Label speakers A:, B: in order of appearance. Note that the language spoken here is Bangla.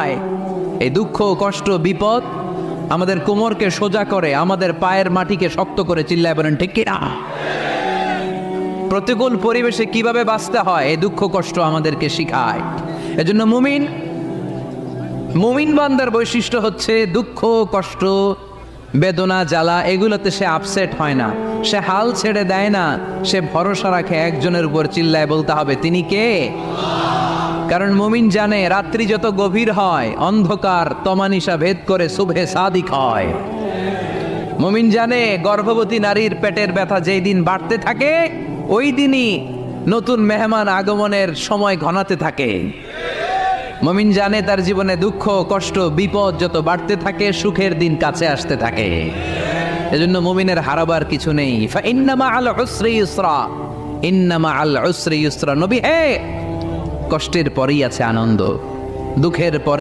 A: হয়, এই দুঃখ কষ্ট বিপদ আমাদের কোমরকে সোজা করে, আমাদের পায়ের মাটিকে শক্ত করে। চিল্লায় বলেন ঠিক কিনা? প্রতিকূল পরিবেশে কিভাবে বাঁচতে হয় এই দুঃখ কষ্ট আমাদেরকে শিখায়। এজন্য মুমিন বান্দার বৈশিষ্ট্য হচ্ছে দুঃখ কষ্ট বেদনা জ্বালা এগুলোতে সে আপসেট হয় না, সে হাল ছেড়ে দেয় না, সে ভরসা রাখে একজনের উপর। চিল্লায় বলতে হবে তিনি কে? কারণ মুমিন জানে রাত্রি যত গভীর হয় অন্ধকার তমানিসা ভেদ করে সুবহে সাদিক হয়। মুমিন জানে গর্ভবতী নারীর পেটের ব্যথা যেই দিন বাড়তে থাকে ওই দিনই নতুন মেহমান আগমনের সময় ঘনাতে থাকে। মুমিন জানে তার জীবনে দুঃখ কষ্ট বিপদ যত বাড়তে থাকে সুখের দিন কাছে আসতে থাকে। এজন্য মুমিনের হারাবার কিছু নেই। ইন্না মাআল উসরি ইউসরা, ইন্না মাআল উসরি ইউসরা। নবী হে, কষ্টের পরেই আছে আনন্দ, দুঃখের পরে